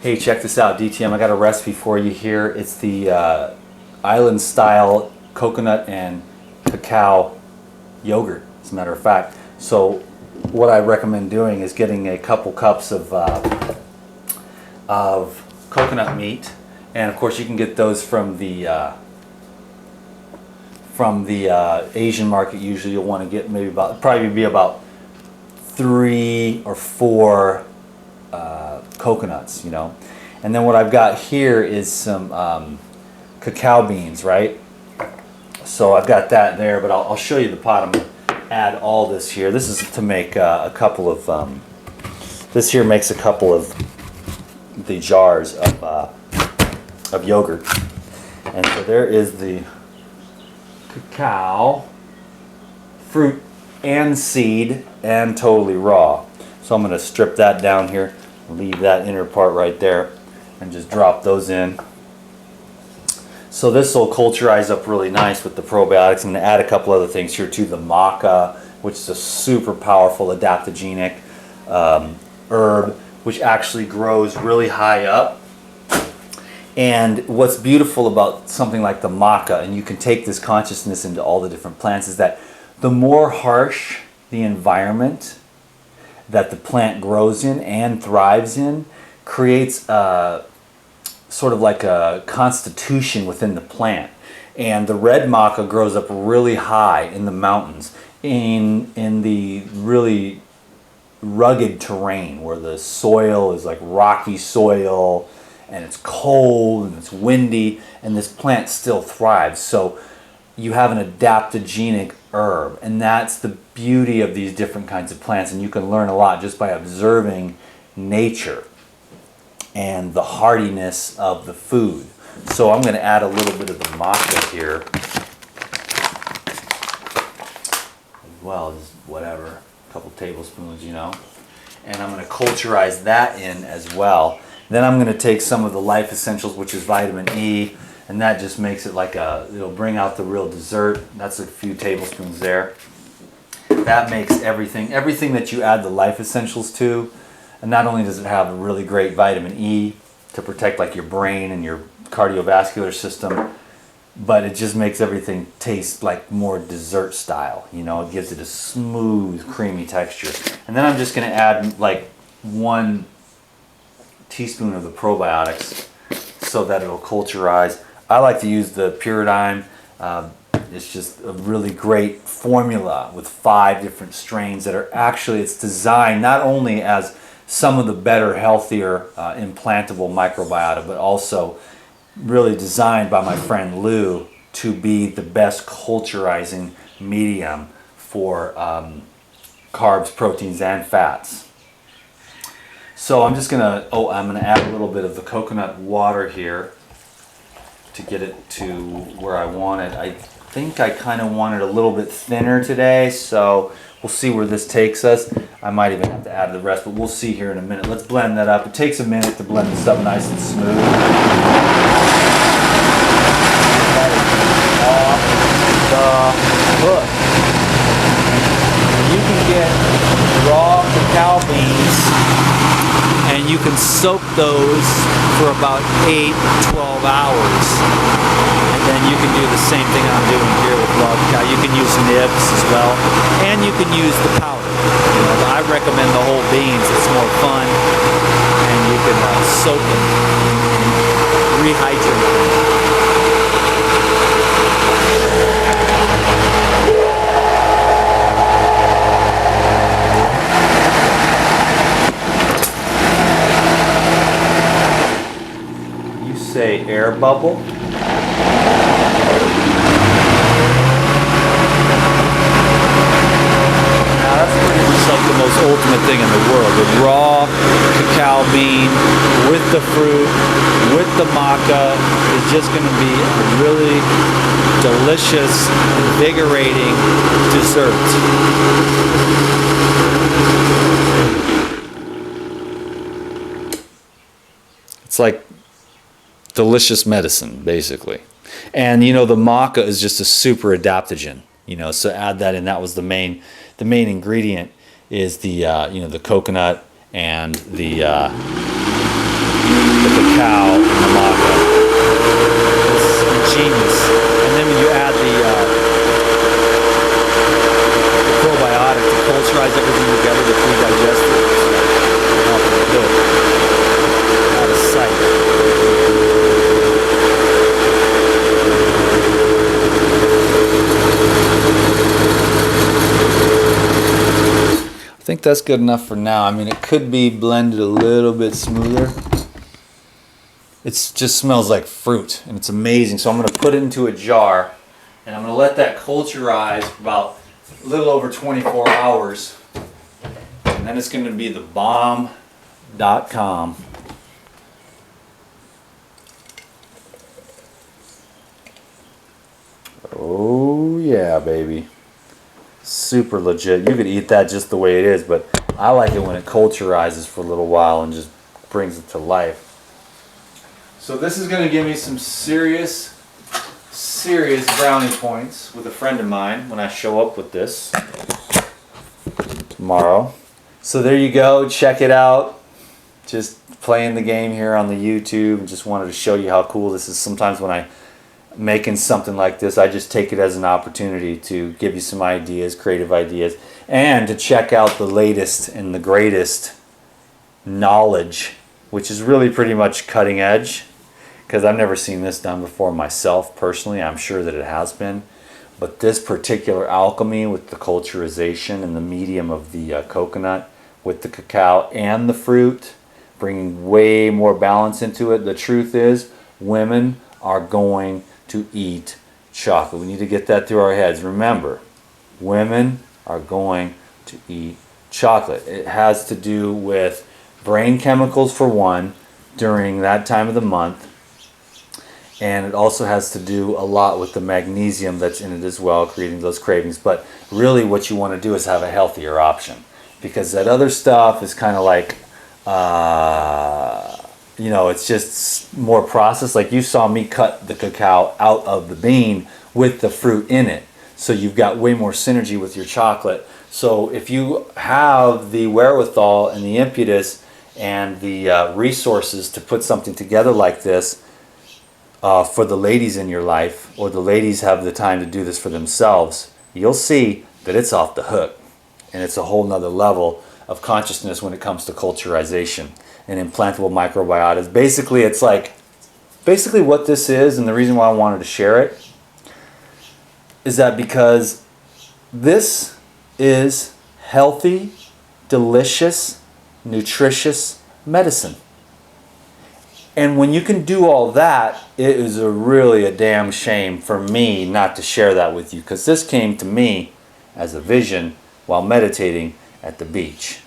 Hey, check this out, DTM. I got a recipe for you here. It's the island style coconut and cacao yogurt, as a matter of fact. So what I recommend doing is getting a couple cups of coconut meat, and of course you can get those from the Asian market. Usually you'll want to get probably about 3 or 4 coconuts, you know. And then what I've got here is some cacao beans, right? So I've got that there, but I'll show you the pot. I'm going to add all this here. This is to make a couple of, this here makes a couple of the jars of yogurt. And so there is the cacao, fruit and seed, and totally raw. So I'm going to strip that down here, leave that inner part right there, and just drop those in. So this will culturize up really nice with the probiotics. I'm going to add a couple other things here too. The maca, which is a super powerful adaptogenic herb, which actually grows really high up. And what's beautiful about something like the maca, and you can take this consciousness into all the different plants, is that the more harsh the environment that the plant grows in and thrives in creates sort of like a constitution within the plant. And the red maca grows up really high in the mountains, in the really rugged terrain where the soil is like rocky soil and it's cold and it's windy, and this plant still thrives. So you have an adaptogenic herb, and that's the beauty of these different kinds of plants. And you can learn a lot just by observing nature and the hardiness of the food. So I'm going to add a little bit of the maca here, as well as whatever, a couple tablespoons, you know, and I'm going to culturize that in as well. Then I'm going to take some of the Life Essentials, which is vitamin E, and that just makes it like it'll bring out the real dessert. That's a few tablespoons there. That makes everything that you add the Life Essentials to, and not only does it have a really great vitamin E to protect like your brain and your cardiovascular system, but it just makes everything taste like more dessert style. You know, it gives it a smooth, creamy texture. And then I'm just going to add like 1 teaspoon of the probiotics so that it'll culturize. I like to use the Pyridine. It's just a really great formula with 5 different strains that are actually, it's designed not only as some of the better, healthier, implantable microbiota, but also really designed by my friend Lou to be the best culturizing medium for carbs, proteins, and fats. So I'm just gonna, I'm gonna add a little bit of the coconut water here to get it to where I want it. I think I kind of want it a little bit thinner today, so we'll see where this takes us. I might even have to add the rest, but we'll see here in a minute. Let's blend that up. It takes a minute to blend this up nice and smooth. That is off the hook. You can get raw cacao beans, and you can soak those for about 8-12 hours. And then you can do the same thing I'm doing here with raw cacao. You can use nibs as well, and you can use the powder. You know, I recommend the whole beans. It's more fun, and you can soak it, rehydrate it. Say air bubble. Now that's pretty much like the most ultimate thing in the world. The raw cacao bean with the fruit, with the maca is just going to be a really delicious, invigorating dessert. It's like delicious medicine, basically. And you know, the maca is just a super adaptogen, you know, so add that in. That was the main ingredient is the you know, the coconut and the cacao in the maca. It's ingenious. And then when you add the probiotic to culturize everything together to pre-digest it, it's good. Out of sight. I think that's good enough for now. I mean, it could be blended a little bit smoother. It just smells like fruit, and it's amazing. So I'm going to put it into a jar, and I'm going to let that culturize for about a little over 24 hours. And then it's going to be the bomb.com. Oh yeah, baby. Super legit. You could eat that just the way it is, but I like it when it culturizes for a little while and just brings it to life. So this is going to give me some serious brownie points with a friend of mine when I show up with this tomorrow. So there you go. Check it out. Just playing the game here on the YouTube, and just wanted to show you how cool this is. Sometimes when I'm making something like this, I just take it as an opportunity to give you some ideas, creative ideas, and to check out the latest and the greatest knowledge, which is really pretty much cutting edge, because I've never seen this done before myself personally. I'm sure that it has been, but this particular alchemy with the culturization and the medium of the coconut with the cacao and the fruit, bringing way more balance into it. The truth is, women are going to eat chocolate. We need to get that through our heads. Remember, women are going to eat chocolate. It has to do with brain chemicals for one during that time of the month, and it also has to do a lot with the magnesium that's in it as well, creating those cravings. But really what you want to do is have a healthier option, because that other stuff is kind of like you know, it's just more processed. Like you saw me cut the cacao out of the bean with the fruit in it. So you've got way more synergy with your chocolate. So if you have the wherewithal and the impetus and the resources to put something together like this for the ladies in your life, or the ladies have the time to do this for themselves, you'll see that it's off the hook. And it's a whole nother level of consciousness when it comes to culturization and implantable microbiotas. Basically, it's like, basically what this is, and the reason why I wanted to share it, is that because this is healthy, delicious, nutritious medicine. And when you can do all that, it is really a damn shame for me not to share that with you, because this came to me as a vision while meditating at the beach.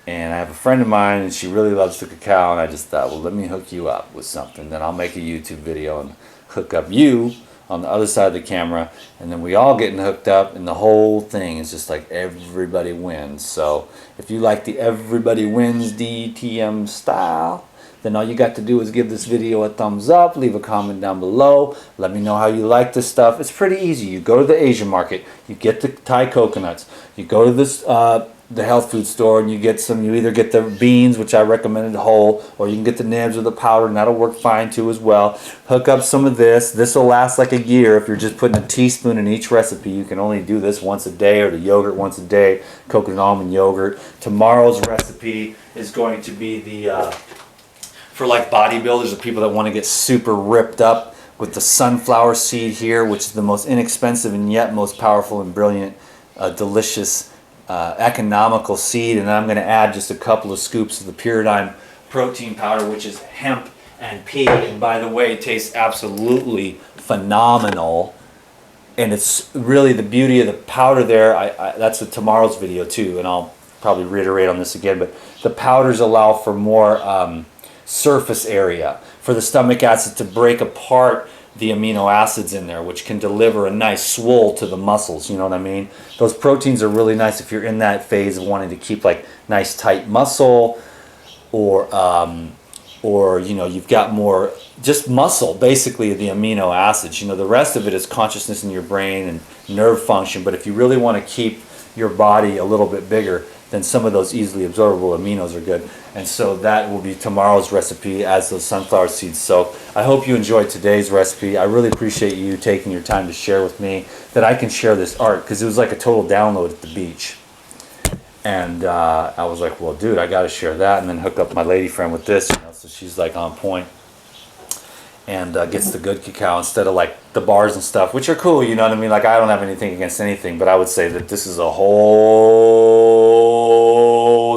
And I have a friend of mine, and she really loves the cacao, and I just thought, well, let me hook you up with something. Then I'll make a YouTube video and hook up you on the other side of the camera, and then we all getting hooked up, and the whole thing is just like everybody wins. So if you like the everybody wins DTM style, then all you got to do is give this video a thumbs up, leave a comment down below, let me know how you like this stuff. It's pretty easy. You go to the Asian market, you get the Thai coconuts, you go to this the health food store, and you get some, you either get the beans, which I recommended whole, or you can get the nibs or the powder, and that'll work fine too as well. Hook up some of this. This will last like a year if you're just putting a teaspoon in each recipe. You can only do this once a day, or the yogurt once a day, coconut almond yogurt. Tomorrow's recipe is going to be the for like bodybuilders or people that want to get super ripped up, with the sunflower seed here, which is the most inexpensive and yet most powerful and brilliant, delicious, economical seed. And then I'm going to add just a couple of scoops of the Pyridine protein powder, which is hemp and pea. And by the way, it tastes absolutely phenomenal. And it's really the beauty of the powder there. That's with tomorrow's video too, and I'll probably reiterate on this again, but the powders allow for more surface area for the stomach acid to break apart the amino acids in there, which can deliver a nice swole to the muscles. You know what I mean? Those proteins are really nice if you're in that phase of wanting to keep like nice tight muscle, or you know, you've got more just muscle, basically the amino acids. You know, the rest of it is consciousness in your brain and nerve function. But if you really want to keep your body a little bit bigger, then some of those easily absorbable aminos are good. And so that will be tomorrow's recipe as those sunflower seeds. So I hope you enjoyed today's recipe. I really appreciate you taking your time to share with me that I can share this art, because it was like a total download at the beach. And I was like, well, dude, I got to share that, and then hook up my lady friend with this, so she's like on point. And gets the good cacao instead of like the bars and stuff, which are cool, you know what I mean? Like, I don't have anything against anything, but I would say that this is a whole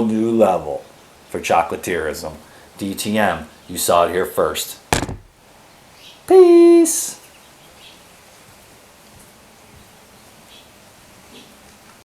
new level for chocolatirism. DTM, you saw it here first. Peace.